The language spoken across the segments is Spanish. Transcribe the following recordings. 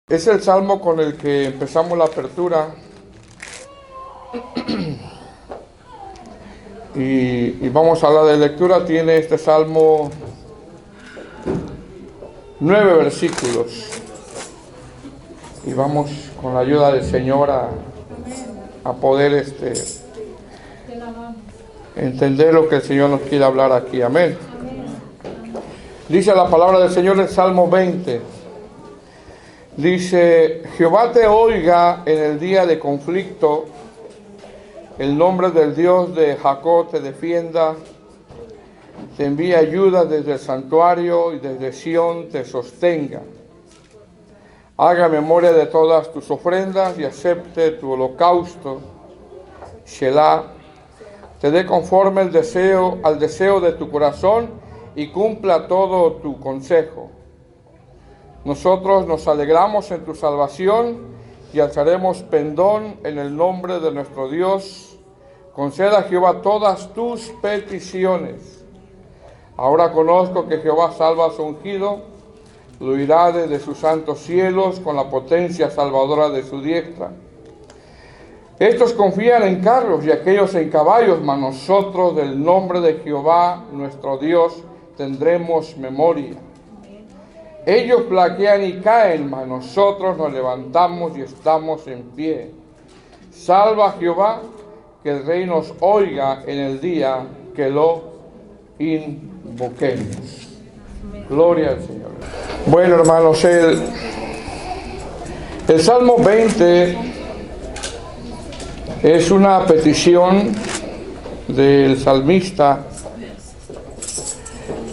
Es el salmo con el que empezamos la apertura y vamos a hablar de lectura. Tiene este salmo 9 versículos y vamos con la ayuda del Señor a poder entender lo que el Señor nos quiere hablar aquí. Amén. Dice la palabra del Señor en Salmo 20. Dice: Jehová te oiga en el día de conflicto, el nombre del Dios de Jacob te defienda, te envíe ayuda desde el santuario y desde Sión te sostenga. Haga memoria de todas tus ofrendas y acepte tu holocausto. Shelah, te dé conforme al deseo de tu corazón y cumpla todo tu consejo. Nosotros nos alegramos en tu salvación y alzaremos pendón en el nombre de nuestro Dios. Conceda a Jehová todas tus peticiones. Ahora conozco que Jehová salva a su ungido, lo oirá desde sus santos cielos con la potencia salvadora de su diestra. Estos confían en carros y aquellos en caballos, mas nosotros del nombre de Jehová nuestro Dios tendremos memoria. Ellos flaquean y caen, mas nosotros nos levantamos y estamos en pie. Salva a Jehová, que el Rey nos oiga en el día que lo invoquemos. Gloria al Señor. Bueno, hermanos, el Salmo 20 es una petición del salmista.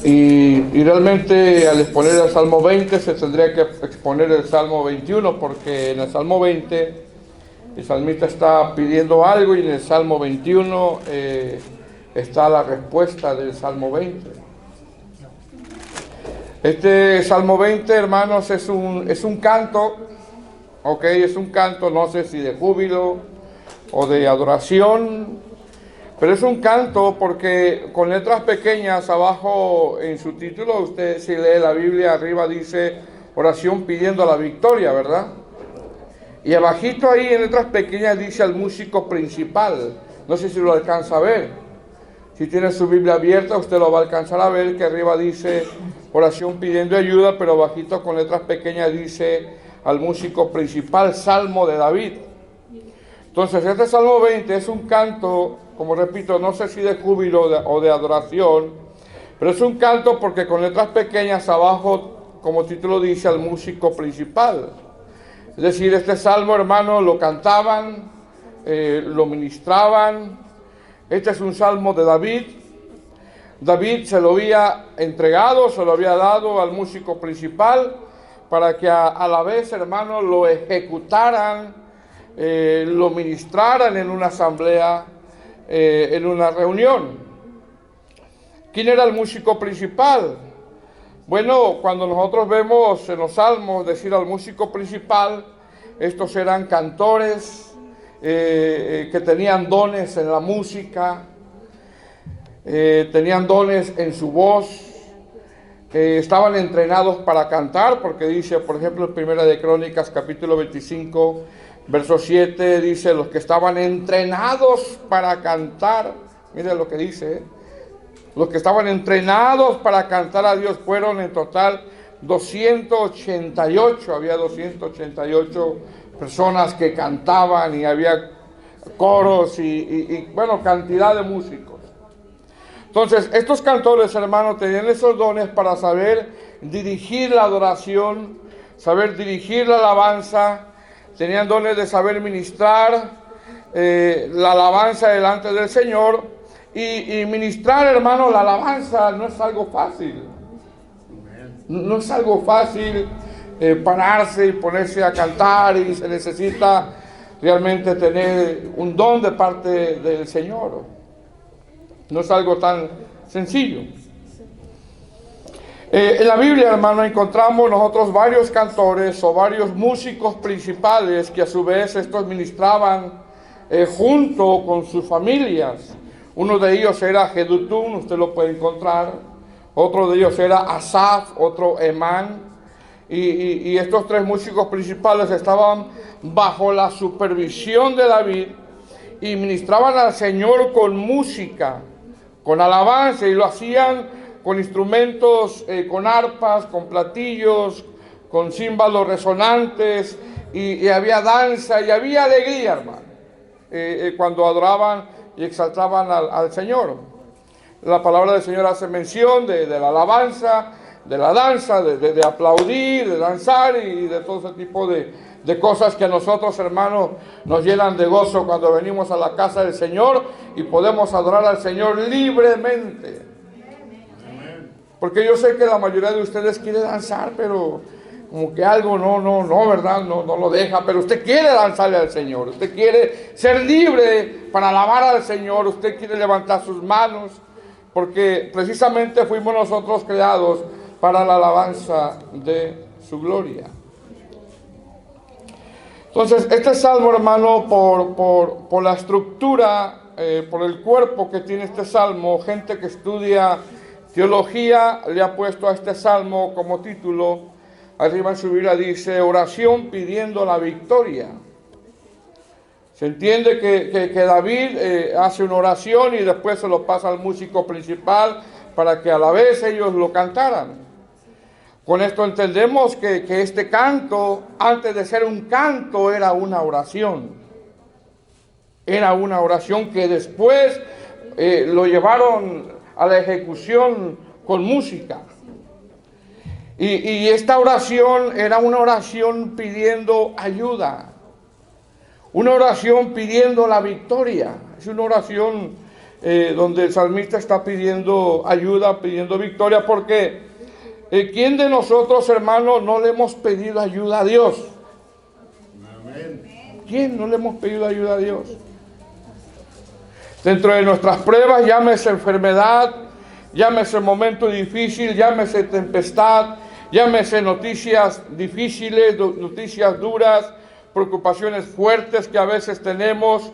Y realmente al exponer el Salmo 20 se tendría que exponer el Salmo 21, porque en el Salmo 20 el salmista está pidiendo algo y en el Salmo 21 está la respuesta del Salmo 20. Este Salmo 20, hermanos, es un canto, ok, es un canto, no sé si de júbilo o de adoración. Pero es un canto porque con letras pequeñas abajo en su título, usted si lee la Biblia arriba dice oración pidiendo la victoria, ¿verdad? Y abajito ahí en letras pequeñas dice al músico principal. No sé si lo alcanza a ver. Si tiene su Biblia abierta usted lo va a alcanzar a ver, que arriba dice oración pidiendo ayuda, pero abajito con letras pequeñas dice al músico principal, Salmo de David. Entonces este Salmo 20 es un canto, como repito, no sé si de júbilo o de adoración, pero es un canto porque con letras pequeñas abajo, como título dice, al músico principal. Es decir, este salmo, hermano, lo cantaban, lo ministraban. Este es un salmo de David. David se lo había entregado, se lo había dado al músico principal para que a la vez, hermano, lo ejecutaran, lo ministraran en una asamblea, en una reunión. ¿Quién era el músico principal? Bueno, cuando nosotros vemos en los salmos decir al músico principal, estos eran cantores que tenían dones en la música, tenían dones en su voz, estaban entrenados para cantar, porque dice, por ejemplo, en Primera de Crónicas, capítulo 25, verso 7, dice, los que estaban entrenados para cantar, miren lo que dice, los que estaban entrenados para cantar a Dios fueron en total 288, había 288 personas que cantaban y había coros y bueno, cantidad de músicos. Entonces, estos cantores, hermanos, tenían esos dones para saber dirigir la adoración, saber dirigir la alabanza. Tenían dones de saber ministrar la alabanza delante del Señor. Y ministrar, hermano, la alabanza no es algo fácil. No es algo fácil pararse y ponerse a cantar, y se necesita realmente tener un don de parte del Señor. No es algo tan sencillo. En la Biblia, hermano, encontramos nosotros varios cantores o varios músicos principales que a su vez estos ministraban junto con sus familias. Uno de ellos era Jedutún, usted lo puede encontrar. Otro de ellos era Asaf, otro Emán. y estos tres músicos principales estaban bajo la supervisión de David y ministraban al Señor con música, con alabanza, y lo hacían con instrumentos, con arpas, con platillos, con címbalos resonantes, y había danza y había alegría, hermano, cuando adoraban y exaltaban al Señor. La palabra del Señor hace mención de la alabanza, de la danza, de aplaudir, de danzar y de todo ese tipo de cosas que a nosotros, hermanos, nos llenan de gozo cuando venimos a la casa del Señor y podemos adorar al Señor libremente. Porque yo sé que la mayoría de ustedes quiere danzar, pero como que algo no, ¿verdad? No lo deja, pero usted quiere danzarle al Señor, usted quiere ser libre para alabar al Señor, usted quiere levantar sus manos, porque precisamente fuimos nosotros creados para la alabanza de su gloria. Entonces, este salmo, hermano, por la estructura, por el cuerpo que tiene este salmo, gente que estudia teología le ha puesto a este salmo como título, arriba en su Biblia dice, oración pidiendo la victoria. Se entiende que David hace una oración y después se lo pasa al músico principal para que a la vez ellos lo cantaran. Con esto entendemos que este canto, antes de ser un canto, era una oración. Era una oración que después lo llevaron a la ejecución con música. Y esta oración era una oración pidiendo ayuda. Una oración pidiendo la victoria. Es una oración donde el salmista está pidiendo ayuda, pidiendo victoria, porque ¿quién de nosotros, hermanos, no le hemos pedido ayuda a Dios? ¿Quién no le hemos pedido ayuda a Dios? Dentro de nuestras pruebas, llámese enfermedad, llámese momento difícil, llámese tempestad, llámese noticias difíciles, noticias duras, preocupaciones fuertes que a veces tenemos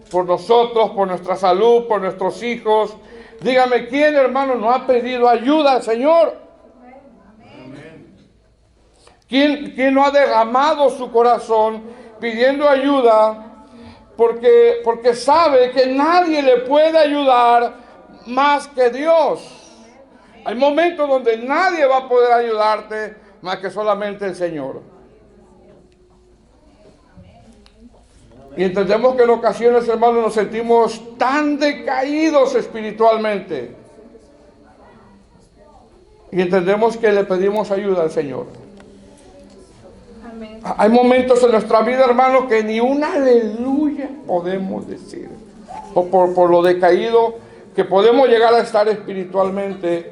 por nosotros, por nuestra salud, por nuestros hijos. Dígame, ¿quién, hermano, no ha pedido ayuda al Señor? ¿Quién no ha derramado su corazón pidiendo ayuda porque sabe que nadie le puede ayudar más que Dios? Hay momentos donde nadie va a poder ayudarte más que solamente el Señor. Y entendemos que en ocasiones, hermanos, nos sentimos tan decaídos espiritualmente. Y entendemos que le pedimos ayuda al Señor. Amén. Hay momentos en nuestra vida, hermanos, que ni un aleluya podemos decir. Por lo decaído que podemos llegar a estar espiritualmente.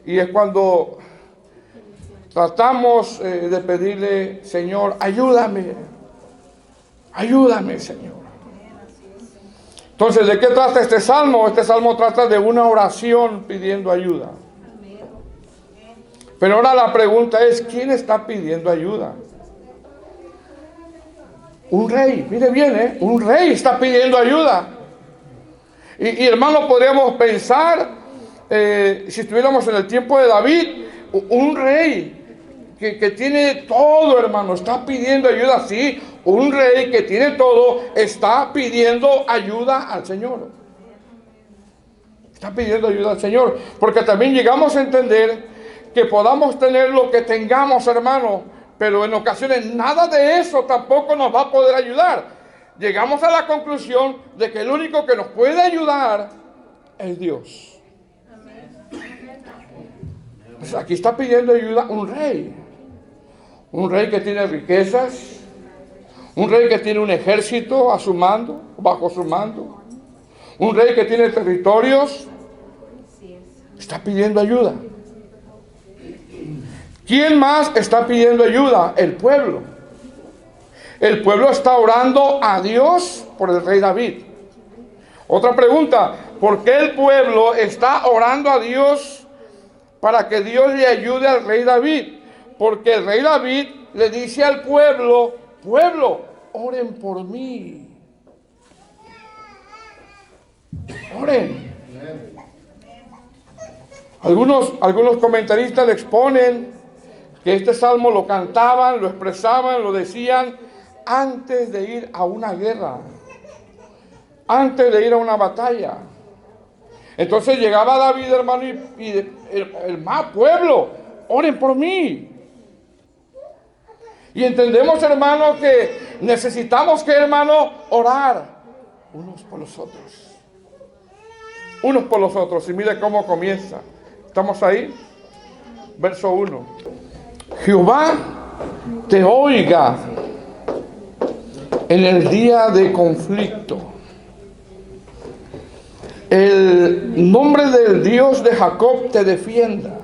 Y es cuando tratamos de pedirle, Señor, ayúdame. Ayúdame, Señor. Entonces, ¿de qué trata este salmo? Este salmo trata de una oración pidiendo ayuda. Pero ahora la pregunta es, ¿quién está pidiendo ayuda? Un rey, mire bien, un rey está pidiendo ayuda. Y hermano, podríamos pensar, si estuviéramos en el tiempo de David, un rey que tiene todo, hermano, está pidiendo ayuda, sí. Un rey que tiene todo está pidiendo ayuda al Señor. Está pidiendo ayuda al Señor. Porque también llegamos a entender que podamos tener lo que tengamos, hermano, pero en ocasiones nada de eso tampoco nos va a poder ayudar. Llegamos a la conclusión de que el único que nos puede ayudar es Dios. Pues aquí está pidiendo ayuda un rey. Un rey que tiene riquezas. Un rey que tiene un ejército a su mando, bajo su mando. Un rey que tiene territorios. Está pidiendo ayuda. ¿Quién más está pidiendo ayuda? El pueblo. El pueblo está orando a Dios por el rey David. Otra pregunta, ¿por qué el pueblo está orando a Dios para que Dios le ayude al rey David? Porque el rey David le dice al pueblo, pueblo, oren por mí. Oren. Algunos comentaristas le exponen que este salmo lo cantaban, lo expresaban, lo decían antes de ir a una guerra, antes de ir a una batalla. Entonces llegaba David, hermano, y el más pueblo, oren por mí. Y entendemos, hermano, que necesitamos que, hermano, orar unos por los otros. Unos por los otros. Y mire cómo comienza. ¿Estamos ahí? Verso 1. Jehová te oiga en el día de conflicto. El nombre del Dios de Jacob te defienda.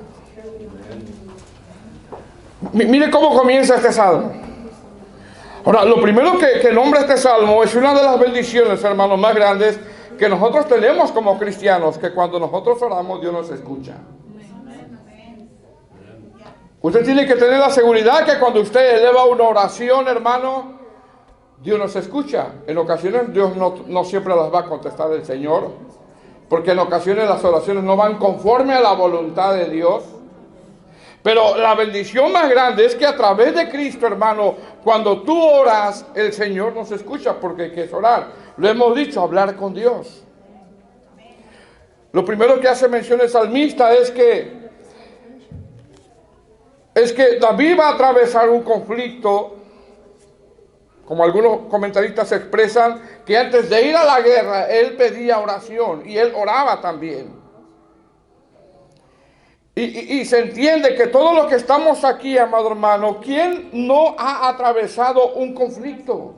Mire cómo comienza este salmo. Ahora, lo primero que nombra este salmo es una de las bendiciones, hermanos, más grandes que nosotros tenemos como cristianos, que cuando nosotros oramos, Dios nos escucha. Usted tiene que tener la seguridad que cuando usted eleva una oración, hermano, Dios nos escucha. En ocasiones Dios no siempre las va a contestar el Señor, porque en ocasiones las oraciones no van conforme a la voluntad de Dios. Pero la bendición más grande es que a través de Cristo, hermano, cuando tú oras, el Señor nos escucha, porque ¿qué es orar? Lo hemos dicho, hablar con Dios. Lo primero que hace mención el salmista es que David va a atravesar un conflicto, como algunos comentaristas expresan, que antes de ir a la guerra, él pedía oración y él oraba también. Y se entiende que todos los que estamos aquí, amado hermano, ¿quién no ha atravesado un conflicto?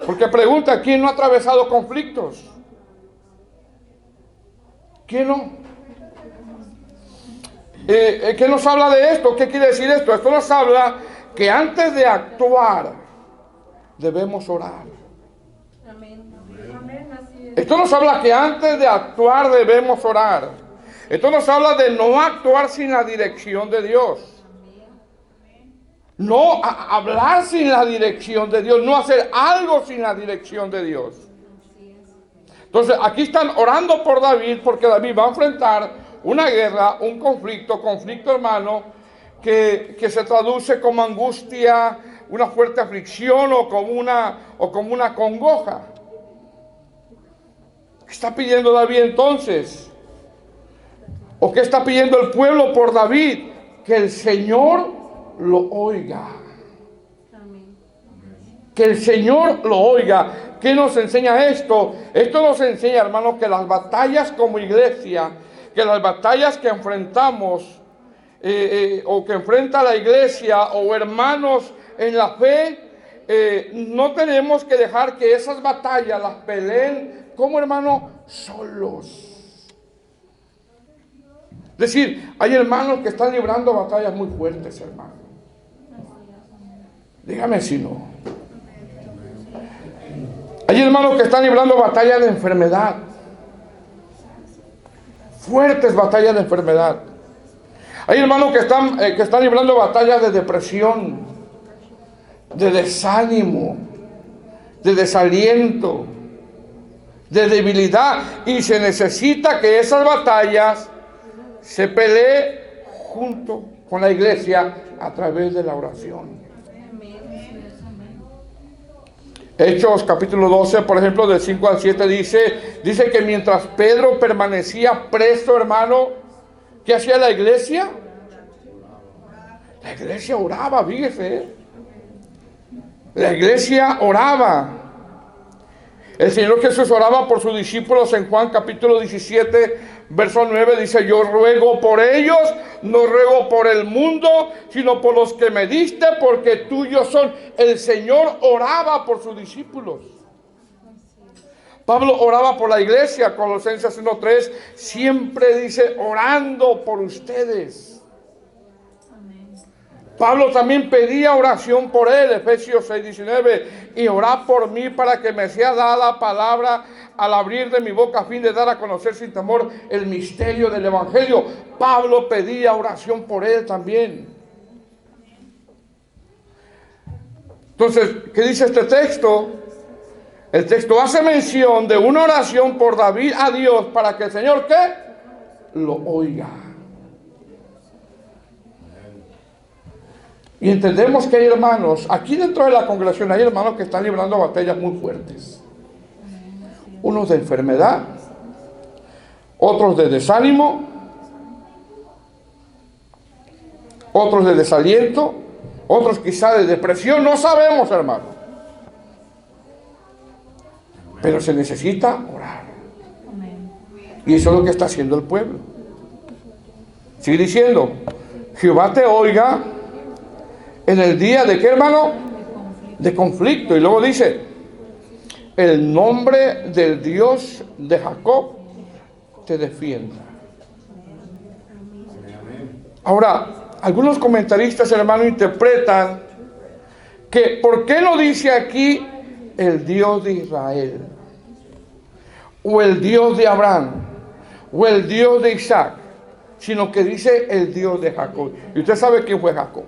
Porque pregunta, ¿quién no ha atravesado conflictos? ¿Quién no? ¿Qué nos habla de esto? ¿Qué quiere decir esto? Esto nos habla que antes de actuar debemos orar. Amén. Esto nos habla que antes de actuar debemos orar. Esto nos habla de no actuar sin la dirección de Dios. No hablar sin la dirección de Dios. No hacer algo sin la dirección de Dios. Entonces aquí están orando por David, porque David va a enfrentar una guerra, un conflicto, hermano, que se traduce como angustia, una fuerte aflicción o como una congoja. ¿Qué está pidiendo David entonces? ¿O qué está pidiendo el pueblo por David? Que el Señor lo oiga. Que el Señor lo oiga. ¿Qué nos enseña esto? Esto nos enseña, hermanos, que las batallas como iglesia, que las batallas que enfrentamos, o que enfrenta la iglesia, o hermanos en la fe, no tenemos que dejar que esas batallas las peleen como hermanos solos. Es decir, hay hermanos que están librando batallas muy fuertes, hermano. Dígame si no. Hay hermanos que están librando batallas de enfermedad. Fuertes batallas de enfermedad. Hay hermanos que están librando batallas de depresión, de desánimo, de desaliento, de debilidad. Y se necesita que esas batallas se pelee junto con la iglesia a través de la oración. Hechos capítulo 12, por ejemplo, del 5 al 7 dice que mientras Pedro permanecía preso, hermano, ¿qué hacía la iglesia? La iglesia oraba, fíjese. La iglesia oraba. El Señor Jesús oraba por sus discípulos en Juan capítulo 17, verso 9, dice: yo ruego por ellos, no ruego por el mundo, sino por los que me diste, porque tuyos son. El Señor oraba por sus discípulos. Pablo oraba por la iglesia, Colosenses 1:3, siempre dice orando por ustedes. Pablo también pedía oración por él, Efesios 6:19, y orad por mí para que me sea dada palabra al abrir de mi boca a fin de dar a conocer sin temor el misterio del evangelio. Pablo pedía oración por él también. Entonces, ¿qué dice este texto? El texto hace mención de una oración por David a Dios para que el Señor, ¿qué? Lo oiga. Y entendemos que hay hermanos, aquí dentro de la congregación hay hermanos que están librando batallas muy fuertes. Unos de enfermedad, otros de desánimo, otros de desaliento, otros quizá de depresión, no sabemos, hermano. Pero se necesita orar. Y eso es lo que está haciendo el pueblo. Sigue diciendo, Jehová te oiga en el día de ¿qué, hermano? De conflicto. Y luego dice, el nombre del Dios de Jacob te defienda. Ahora, algunos comentaristas, hermano, interpretan que ¿por qué no dice aquí el Dios de Israel? O el Dios de Abraham, o el Dios de Isaac, sino que dice el Dios de Jacob. Y usted sabe quién fue Jacob.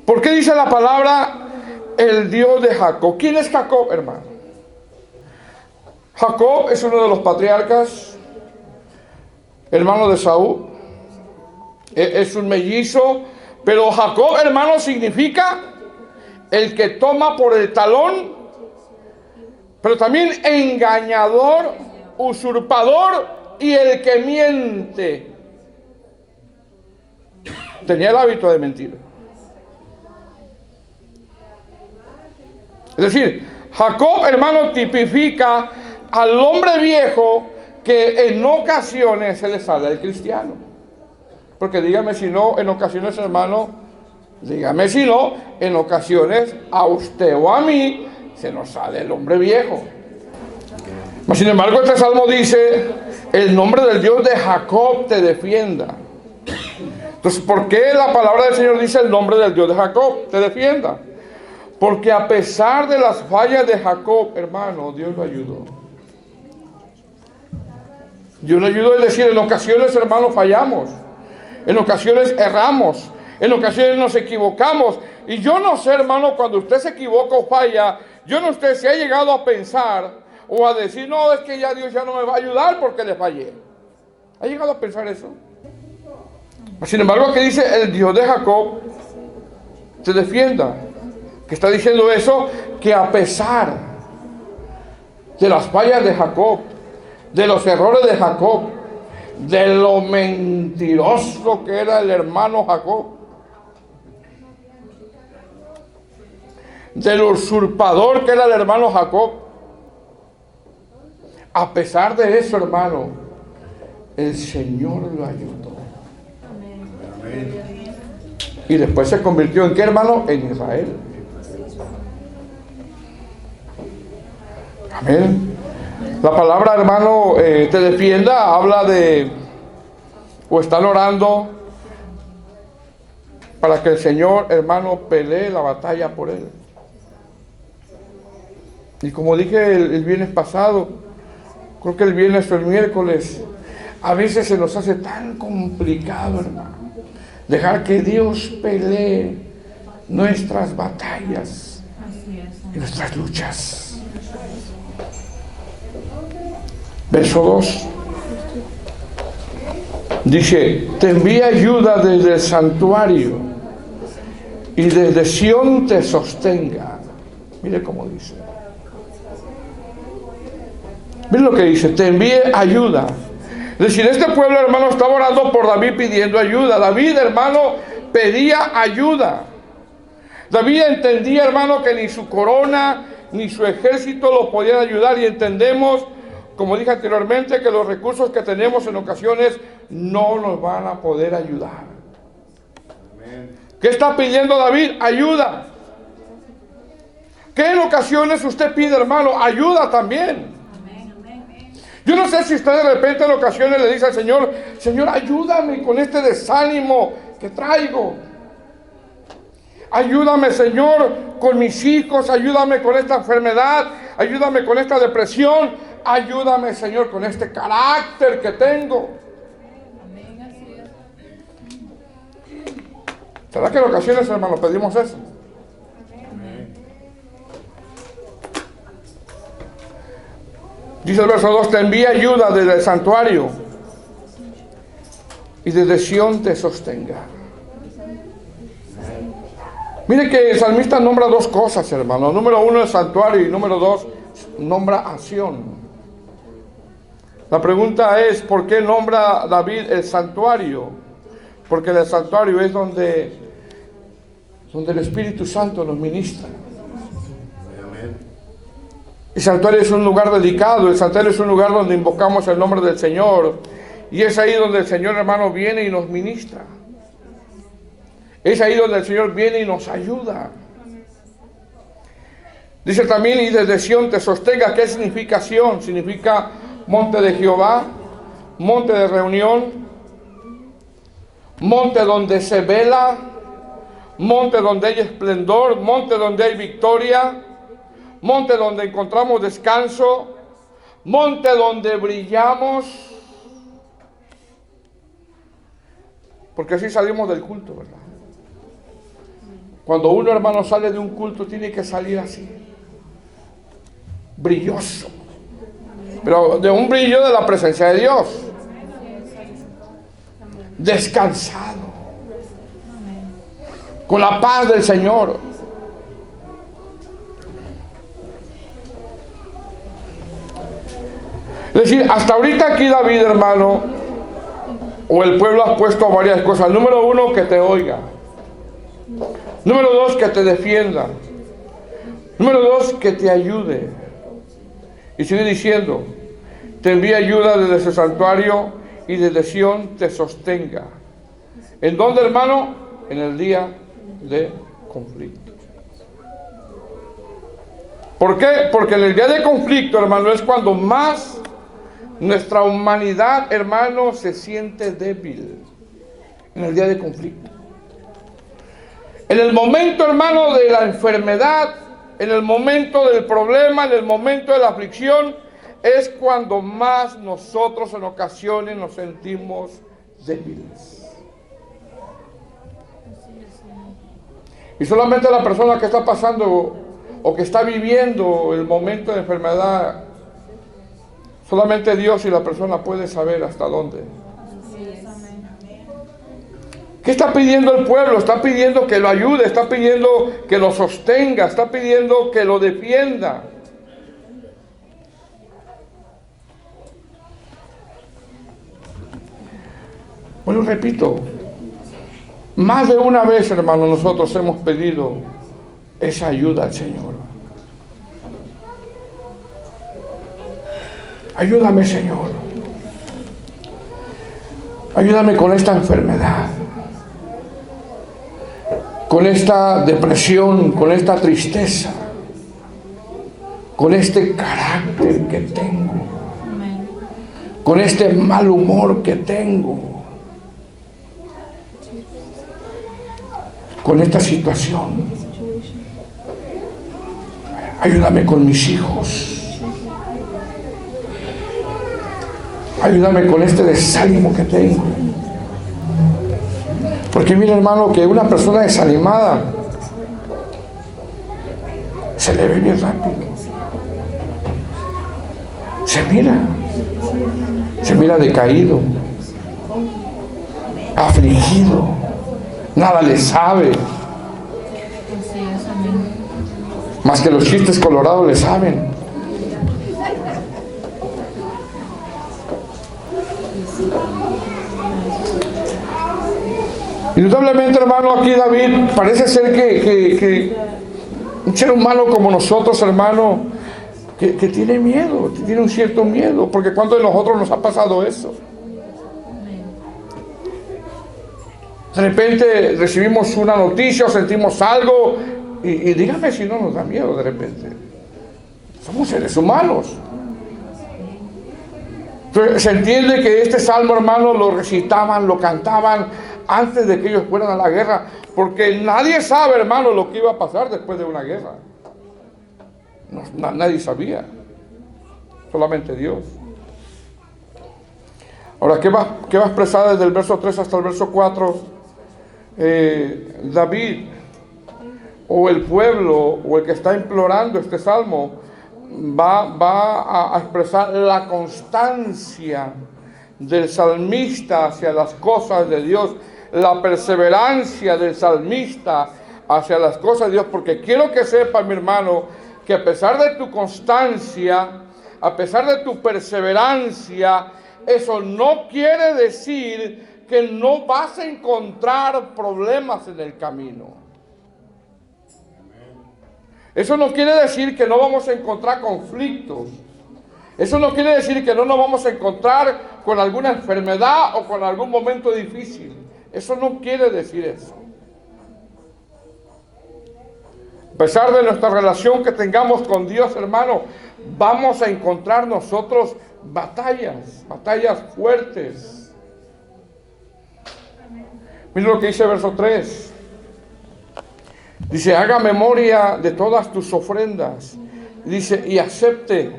¿Por qué dice la palabra el Dios de Jacob? ¿Quién es Jacob, hermano? Jacob es uno de los patriarcas, hermano de Saúl. Es un mellizo, pero Jacob, hermano, significa el que toma por el talón, pero también engañador, usurpador y el que miente. Tenía el hábito de mentir. Es decir, Jacob, hermano, tipifica al hombre viejo que en ocasiones se le sale al cristiano. Porque dígame si no, en ocasiones, hermano, dígame si no, en ocasiones a usted o a mí se nos sale el hombre viejo. Mas, sin embargo, este salmo dice, el nombre del Dios de Jacob te defienda. Entonces, ¿por qué la palabra del Señor dice el nombre del Dios de Jacob te defienda? Porque a pesar de las fallas de Jacob, hermano, Dios lo ayudó. Dios lo ayudó, es decir, en ocasiones, hermano, fallamos. En ocasiones erramos. En ocasiones nos equivocamos. Y yo no sé, hermano, cuando usted se equivoca o falla, yo no sé si ha llegado a pensar o a decir, no, es que ya Dios ya no me va a ayudar porque le fallé. ¿Ha llegado a pensar eso? Sin embargo, aquí dice, el Dios de Jacob te defienda. Que está diciendo eso, que a pesar de las fallas de Jacob, de los errores de Jacob, de lo mentiroso que era el hermano Jacob, del usurpador que era el hermano Jacob, a pesar de eso, hermano, el Señor lo ayudó. Amén. Y después se convirtió en ¿qué, hermano? En Israel. Amén. La palabra, hermano, te defienda, habla de, o están orando para que el Señor, hermano, pelee la batalla por él. Y como dije el viernes pasado, creo que el viernes o el miércoles, a veces se nos hace tan complicado, hermano, dejar que Dios pelee nuestras batallas y nuestras luchas. Verso 2 dice, te envía ayuda desde el santuario y desde Sión te sostenga. Mire cómo dice. Mire lo que dice, te envíe ayuda. Es decir, este pueblo, hermano, estaba orando por David pidiendo ayuda. David, hermano, pedía ayuda. David entendía, hermano, que ni su corona ni su ejército lo podían ayudar, y entendemos, como dije anteriormente, que los recursos que tenemos en ocasiones no nos van a poder ayudar. Amén. ¿Qué está pidiendo David? Ayuda. ¿Qué en ocasiones usted pide, hermano? Ayuda también. Amén. Yo no sé si usted de repente en ocasiones le dice al Señor, Señor, ayúdame con este desánimo que traigo. Ayúdame, Señor, con mis hijos, ayúdame con esta enfermedad, ayúdame con esta depresión, ayúdame, Señor, con este carácter que tengo. ¿Será que en ocasiones, hermanos, pedimos eso? Dice el verso 2, te envía ayuda desde el santuario y desde Sión te sostenga. Mire que el salmista nombra dos cosas, hermano. Número uno, el santuario, y número dos, nombra a Sión. La pregunta es, ¿por qué nombra David el santuario? Porque el santuario es donde el Espíritu Santo nos ministra. El santuario es un lugar dedicado, el santuario es un lugar donde invocamos el nombre del Señor. Y es ahí donde el Señor, hermano, viene y nos ministra. Es ahí donde el Señor viene y nos ayuda. Dice también, y desde Sión te sostenga. ¿Qué significa Sión? Significa monte de Jehová, monte de reunión, monte donde se vela, monte donde hay esplendor, monte donde hay victoria, monte donde encontramos descanso, monte donde brillamos. Porque así salimos del culto, ¿verdad? Cuando uno, hermano, sale de un culto, tiene que salir así, brilloso, pero de un brillo de la presencia de Dios, descansado, con la paz del Señor. Es decir, hasta ahorita aquí David, hermano, o el pueblo ha puesto varias cosas. Número uno, que te oiga. Número dos, que te defienda. Número dos, que te ayude. Y sigue diciendo, te envía ayuda desde su santuario y desde Sión te sostenga. ¿En dónde, hermano? En el día de conflicto. ¿Por qué? Porque en el día de conflicto, hermano, es cuando más nuestra humanidad, hermano, se siente débil. En el día de conflicto. En el momento, hermano, de la enfermedad, en el momento del problema, en el momento de la aflicción, es cuando más nosotros en ocasiones nos sentimos débiles. Y solamente la persona que está pasando o que está viviendo el momento de enfermedad, solamente Dios y la persona puede saber hasta dónde. ¿Qué está pidiendo el pueblo? Está pidiendo que lo ayude, está pidiendo que lo sostenga, está pidiendo que lo defienda. Bueno, repito, más de una vez, hermano, nosotros hemos pedido esa ayuda al Señor. Ayúdame, Señor. Ayúdame con esta enfermedad, con esta depresión, con esta tristeza, con este carácter que tengo, con este mal humor que tengo, con esta situación. Ayúdame con mis hijos. Ayúdame con este desánimo que tengo. Porque mira, hermano, que una persona desanimada se le ve bien rápido. Se mira decaído, afligido, nada le sabe. Más que los chistes colorados le saben. Indudablemente, hermano, aquí David parece ser que un ser humano como nosotros, hermano, que tiene miedo, que tiene un cierto miedo, porque ¿cuántos de nosotros nos ha pasado eso? De repente recibimos una noticia o sentimos algo y dígame si no nos da miedo de repente. Somos seres humanos. Entonces, se entiende que este salmo, hermano, lo recitaban, lo cantaban antes de que ellos fueran a la guerra, porque nadie sabe, hermano, lo que iba a pasar después de una guerra. Nadie sabía, solamente Dios. Ahora, ¿qué va a expresar desde el verso 3 hasta el verso 4? David, o el pueblo, o el que está implorando este salmo, va a expresar la constancia del salmista hacia las cosas de Dios, la perseverancia del salmista hacia las cosas de Dios, porque quiero que sepa, mi hermano, que a pesar de tu constancia, a pesar de tu perseverancia, eso no quiere decir que no vas a encontrar problemas en el camino. Eso no quiere decir que no vamos a encontrar conflictos. Eso no quiere decir que no nos vamos a encontrar con alguna enfermedad o con algún momento difícil. Eso no quiere decir eso. A pesar de nuestra relación que tengamos con Dios, hermano, vamos a encontrar nosotros batallas fuertes. Mira lo que dice el verso 3. Dice, haga memoria de todas tus ofrendas. Dice, y acepte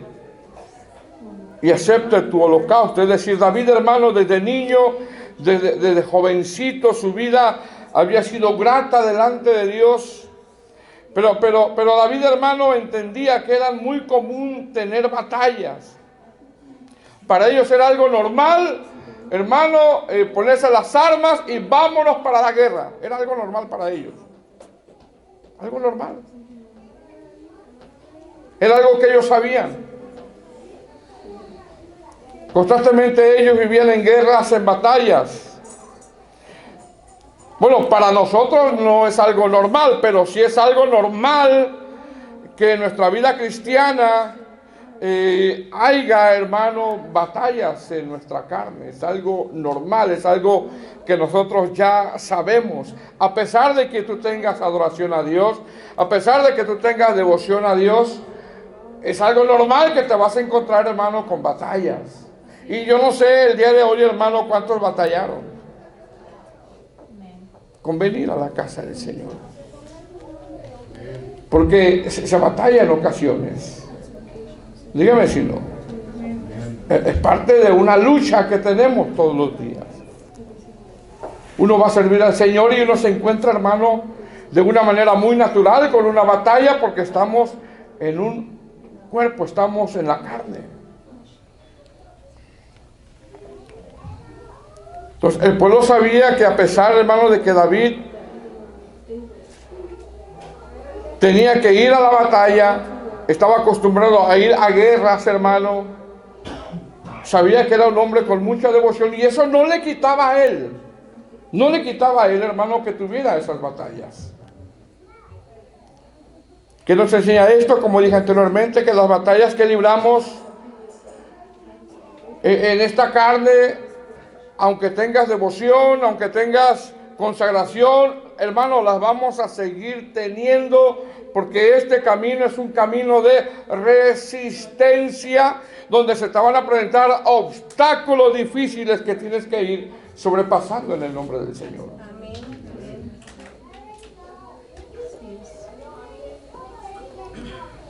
tu holocausto. Es decir, David, hermano, desde niño, desde jovencito, su vida había sido grata delante de Dios. Pero David, hermano, entendía que era muy común tener batallas. Para ellos era algo normal, hermano, ponerse las armas y vámonos para la guerra. Era algo normal para ellos. Algo normal. Era algo que ellos sabían. Constantemente ellos vivían en guerras, en batallas. Bueno, para nosotros no es algo normal, pero sí es algo normal que en nuestra vida cristiana haya, hermano, batallas en nuestra carne. Es algo normal, es algo que nosotros ya sabemos. A pesar de que tú tengas adoración a Dios, a pesar de que tú tengas devoción a Dios, es algo normal que te vas a encontrar, hermano, con batallas. Y yo no sé el día de hoy, hermano, cuántos batallaron con venir a la casa del Señor. Porque se batalla en ocasiones. Dígame si no. Es parte de una lucha que tenemos todos los días. Uno va a servir al Señor y uno se encuentra, hermano, de una manera muy natural con una batalla, porque estamos en un cuerpo, estamos en la carne. Entonces el pueblo sabía que a pesar, hermano, de que David tenía que ir a la batalla, estaba acostumbrado a ir a guerras, hermano, sabía que era un hombre con mucha devoción, y eso no le quitaba a él, hermano, que tuviera esas batallas. ¿Qué nos enseña esto? Como dije anteriormente, que las batallas que libramos en esta carne, aunque tengas devoción, aunque tengas consagración, hermano, las vamos a seguir teniendo, porque este camino es un camino de resistencia, donde se te van a presentar obstáculos difíciles que tienes que ir sobrepasando en el nombre del Señor.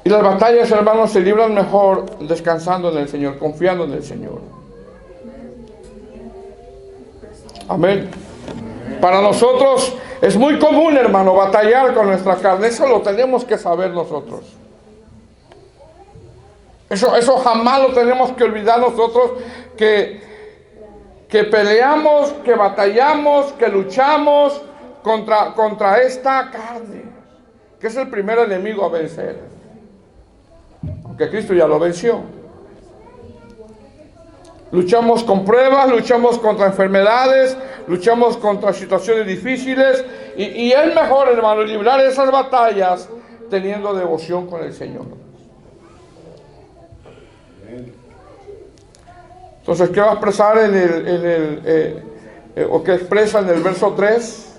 Y las batallas, hermanos, se libran mejor descansando en el Señor, confiando en el Señor. Amén. Para nosotros es muy común, hermano, batallar con nuestra carne. Eso lo tenemos que saber nosotros. Eso jamás lo tenemos que olvidar nosotros, que peleamos, que batallamos, que luchamos contra esta carne, que es el primer enemigo a vencer. Aunque Cristo ya lo venció. Luchamos con pruebas, luchamos contra enfermedades, luchamos contra situaciones difíciles, y es mejor, hermano, librar esas batallas teniendo devoción con el Señor. Entonces, ¿qué va a expresar o qué expresa en el verso 3?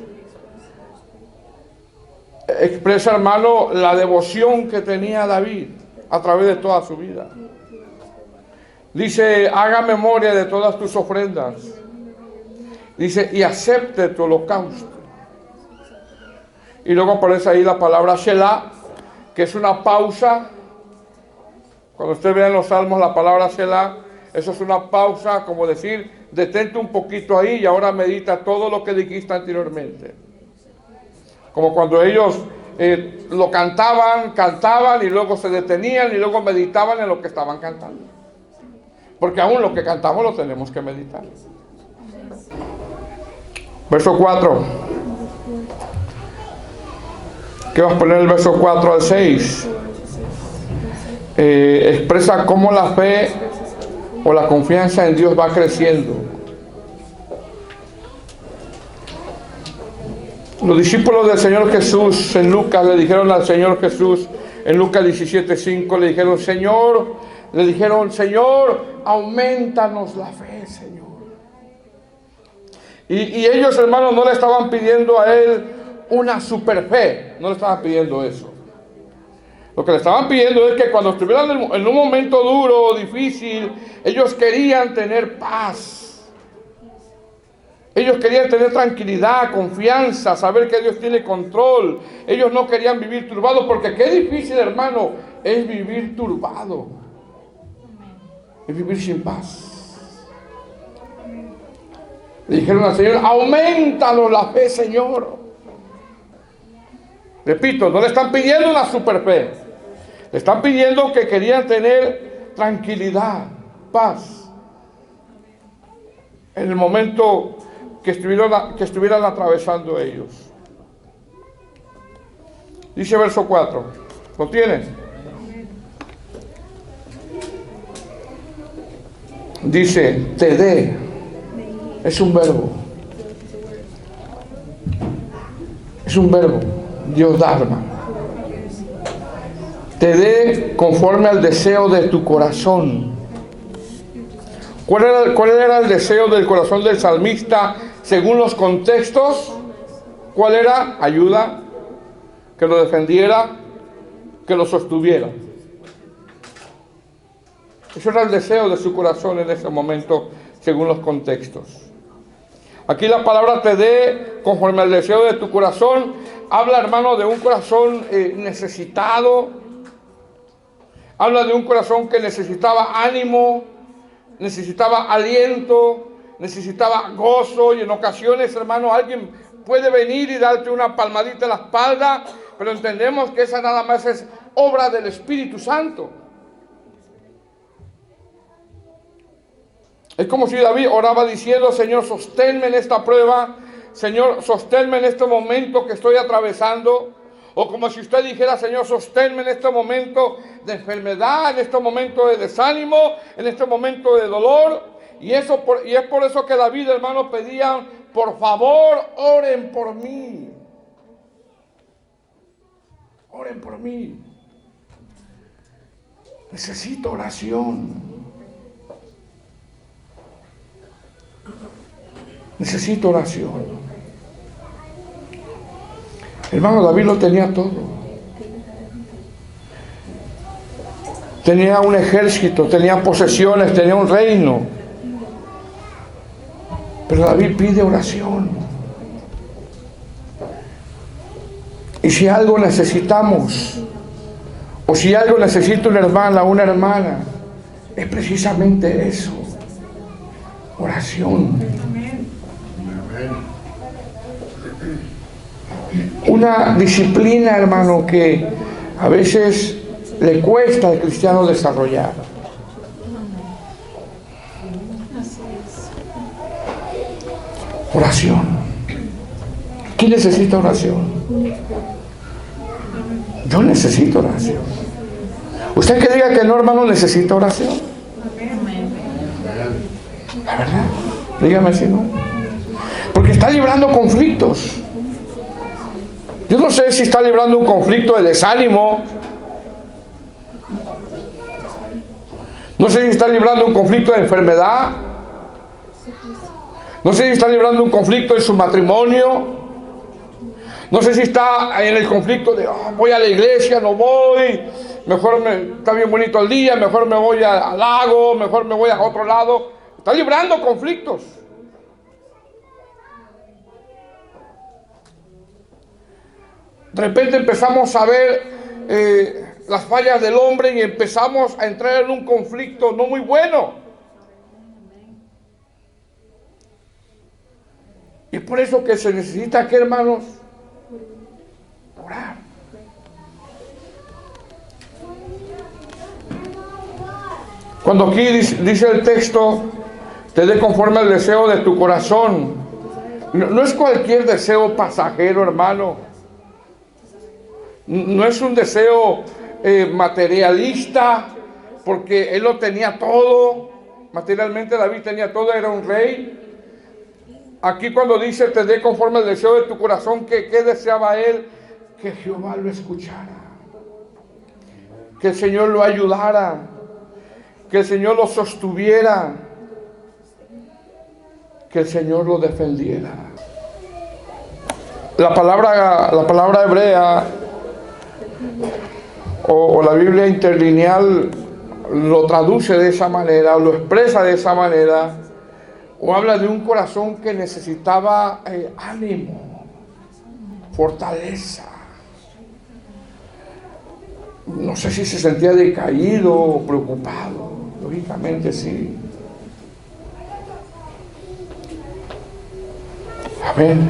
Expresa, hermano, la devoción que tenía David a través de toda su vida. Dice, haga memoria de todas tus ofrendas. Dice, y acepte tu holocausto. Y luego aparece ahí la palabra Selah, que es una pausa. Cuando usted vea en los salmos la palabra Selah, eso es una pausa, como decir, detente un poquito ahí y ahora medita todo lo que dijiste anteriormente. Como cuando ellos lo cantaban y luego se detenían y luego meditaban en lo que estaban cantando. Porque aún lo que cantamos lo tenemos que meditar. Verso 4. ¿Qué vas a poner el verso 4 al 6? Expresa cómo la fe o la confianza en Dios va creciendo. Los discípulos del Señor Jesús en Lucas le dijeron al Señor Jesús, en Lucas 17:5, le dijeron, Señor, aumentanos la fe, Señor. Y ellos, hermanos, no le estaban pidiendo a Él una super fe, no le estaban pidiendo eso. Lo que le estaban pidiendo es que cuando estuvieran en un momento duro o difícil, ellos querían tener paz. Ellos querían tener tranquilidad, confianza, saber que Dios tiene control. Ellos no querían vivir turbados, porque qué difícil, hermano, es vivir turbado. Es vivir sin paz. Le dijeron al Señor, aumentanos la fe, Señor. Repito, no le están pidiendo una super fe. Le están pidiendo que querían tener tranquilidad, paz. En el momento que estuvieran atravesando ellos. Dice verso 4. ¿Lo tienes? Dice, te dé. Es un verbo. Es un verbo. Dios Dharma. Te dé conforme al deseo de tu corazón. ¿Cuál era el deseo del corazón del salmista según los contextos? ¿Cuál era? Ayuda, que lo defendiera, que lo sostuviera. Eso era el deseo de su corazón en ese momento según los contextos. Aquí la palabra te dé conforme al deseo de tu corazón habla, hermano, de un corazón necesitado. Habla de un corazón que necesitaba ánimo, necesitaba aliento, necesitaba gozo, y en ocasiones, hermano, alguien puede venir y darte una palmadita en la espalda, pero entendemos que esa nada más es obra del Espíritu Santo. Es como si David oraba diciendo, Señor, sosténme en esta prueba, Señor, sosténme en este momento que estoy atravesando. O como si usted dijera, Señor, sosténme en este momento de enfermedad, en este momento de desánimo, en este momento de dolor. Y es por eso que David, hermano, pedía, por favor, oren por mí. Oren por mí. Necesito oración. Necesito oración. Hermano, David lo tenía todo. Tenía un ejército, tenía posesiones, tenía un reino. Pero David pide oración. Y si algo necesitamos, o si algo necesita una hermana, es precisamente eso. Oración. Una disciplina, hermano, que a veces le cuesta al cristiano desarrollar. Oración. ¿Quién necesita oración? Yo necesito oración. Usted que diga que no, hermano, necesita oración. La verdad, dígame si no. Porque está librando conflictos. Yo no sé si está librando un conflicto de desánimo. No sé si está librando un conflicto de enfermedad. No sé si está librando un conflicto en su matrimonio. No sé si está en el conflicto de voy a la iglesia, no voy. Está bien bonito el día, mejor me voy al lago, mejor me voy a otro lado. Está librando conflictos. De repente empezamos a ver las fallas del hombre y empezamos a entrar en un conflicto no muy bueno. Y por eso que se necesita, ¿qué, hermanos? Orar. Cuando aquí dice el texto, te dé conforme al deseo de tu corazón. No es cualquier deseo pasajero, hermano. No es un deseo materialista, porque él lo tenía todo. Materialmente David tenía todo, era un rey. Aquí cuando dice, te dé conforme al deseo de tu corazón, ¿qué deseaba él? Que Jehová lo escuchara, que el Señor lo ayudara, que el Señor lo sostuviera, que el Señor lo defendiera. La palabra hebrea o la Biblia interlineal lo traduce de esa manera, o lo expresa de esa manera, o habla de un corazón que necesitaba ánimo, fortaleza. No sé si se sentía decaído o preocupado, lógicamente sí. Amén.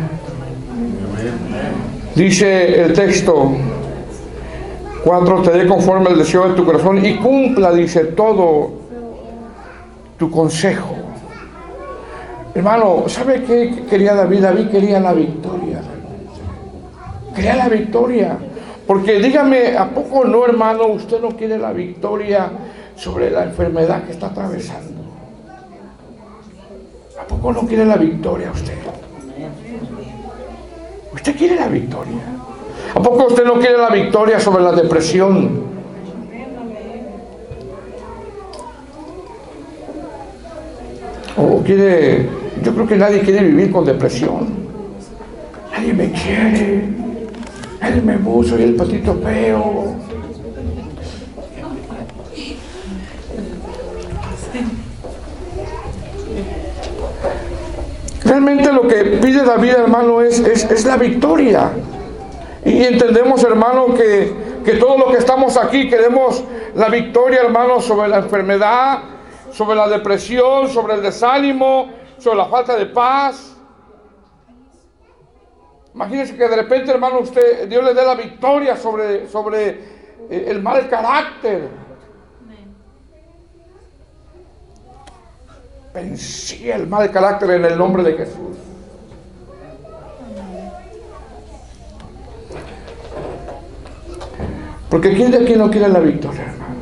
Dice el texto 4, te dé conforme al deseo de tu corazón y cumpla, dice, todo tu consejo. Hermano, ¿sabe qué quería David? David quería la victoria. Quería la victoria. Porque dígame, ¿a poco no, hermano, usted no quiere la victoria sobre la enfermedad que está atravesando? ¿A poco no quiere la victoria usted? ¿Usted quiere la victoria? ¿A poco usted no quiere la victoria sobre la depresión? ¿O quiere? Yo creo que nadie quiere vivir con depresión. Nadie me quiere. Nadie me busca, soy el patito feo. Realmente lo que pide David, hermano, es la victoria. Y entendemos, hermano, que todo lo que estamos aquí queremos la victoria, hermano, sobre la enfermedad, sobre la depresión, sobre el desánimo, sobre la falta de paz. Imagínense que de repente, hermano, Dios le dé la victoria sobre el mal carácter. Vencí el mal carácter en el nombre de Jesús. Porque ¿quién de aquí no quiere la victoria, hermano?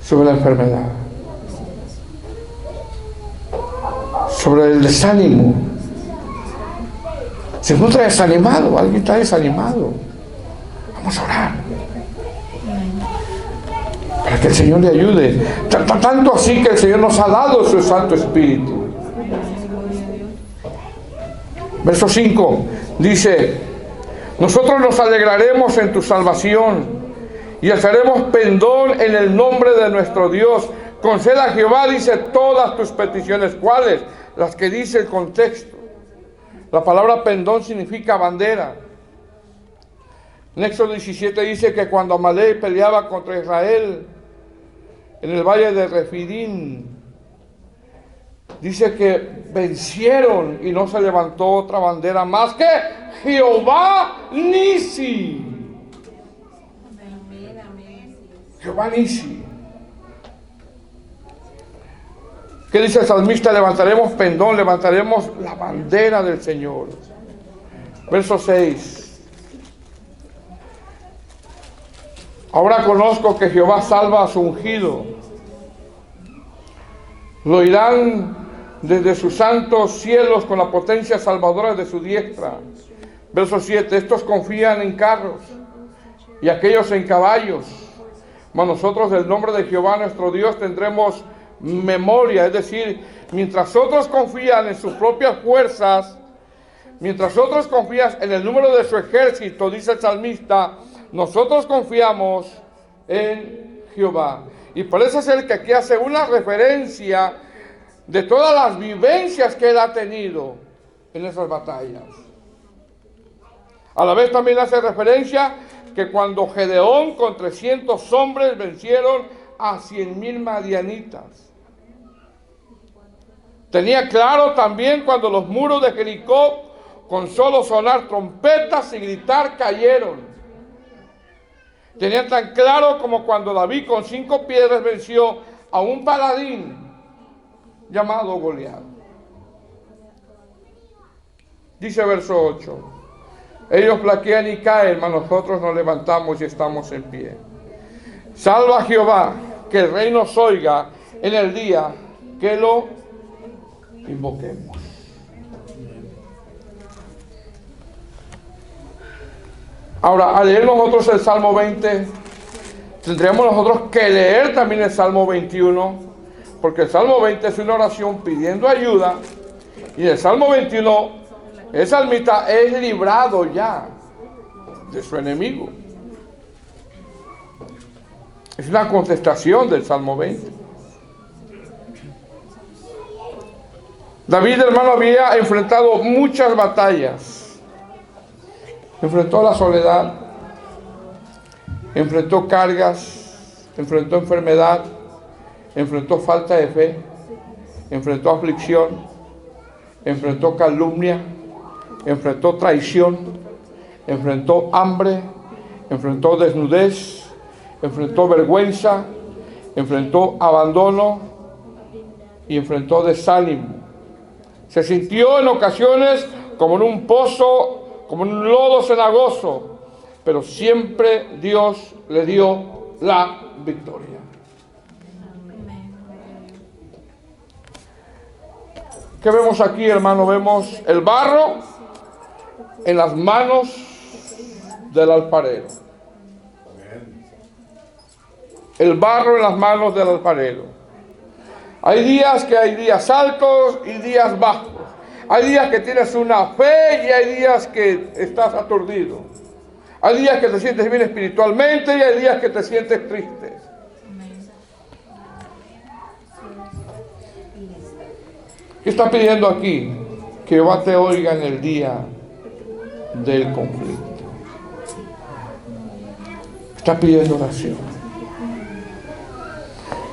Sobre la enfermedad, sobre el desánimo. Se encuentra desanimado, alguien está desanimado. Vamos a orar para que el Señor le ayude. Tanto así que el Señor nos ha dado su Santo Espíritu. Verso 5 dice: nosotros nos alegraremos en tu salvación y alzaremos pendón en el nombre de nuestro Dios. Conceda a Jehová, dice, todas tus peticiones. ¿Cuáles? Las que dice el contexto. La palabra pendón significa bandera. En Éxodo 17 dice que cuando Amalek peleaba contra Israel en el valle de Refidim, dice que vencieron y no se levantó otra bandera más que Jehová Nisi. Jehová Nisi. ¿Qué dice el salmista? Levantaremos pendón, levantaremos la bandera del Señor. Verso 6. Ahora conozco que Jehová salva a su ungido. Lo oirán desde sus santos cielos con la potencia salvadora de su diestra. Verso 7. Estos confían en carros y aquellos en caballos. Mas nosotros del nombre de Jehová nuestro Dios tendremos memoria. Es decir, mientras otros confían en sus propias fuerzas, mientras otros confían en el número de su ejército, dice el salmista, nosotros confiamos en Jehová. Y parece ser que aquí hace una referencia de todas las vivencias que él ha tenido en esas batallas. A la vez también hace referencia que cuando Gedeón con 300 hombres vencieron a 100,000 madianitas. Tenía claro también cuando los muros de Jericó con solo sonar trompetas y gritar cayeron. Tenían tan claro como cuando David con 5 piedras venció a un paladín llamado Goliat. Dice verso 8. Ellos flaquean y caen, mas nosotros nos levantamos y estamos en pie. Salva a Jehová, que el rey nos oiga en el día que lo invoquemos. Ahora, al leer nosotros el Salmo 20, tendríamos nosotros que leer también el Salmo 21, porque el Salmo 20 es una oración pidiendo ayuda, y el Salmo 21, el salmista es librado ya de su enemigo. Es una contestación del Salmo 20. David, hermano, había enfrentado muchas batallas. Enfrentó la soledad, enfrentó cargas, enfrentó enfermedad, enfrentó falta de fe, enfrentó aflicción, enfrentó calumnia, enfrentó traición, enfrentó hambre, enfrentó desnudez, enfrentó vergüenza, enfrentó abandono y enfrentó desánimo. Se sintió en ocasiones como en un pozo, como en un lodo cenagoso, pero siempre Dios le dio la victoria. ¿Qué vemos aquí, hermano? Vemos el barro en las manos del alfarero. El barro en las manos del alfarero. Hay días altos y días bajos. Hay días que tienes una fe y hay días que estás aturdido. Hay días que te sientes bien espiritualmente y hay días que te sientes triste. ¿Qué está pidiendo aquí? Que Jehová te oiga en el día del conflicto. Está pidiendo oración.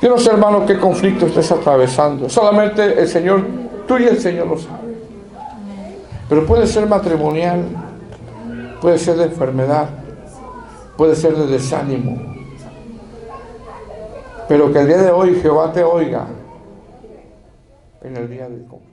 Yo no sé, hermano, qué conflicto estés atravesando. Solamente el Señor, tú y el Señor lo saben. Pero puede ser matrimonial, puede ser de enfermedad, puede ser de desánimo. Pero que el día de hoy Jehová te oiga en el día del conflicto.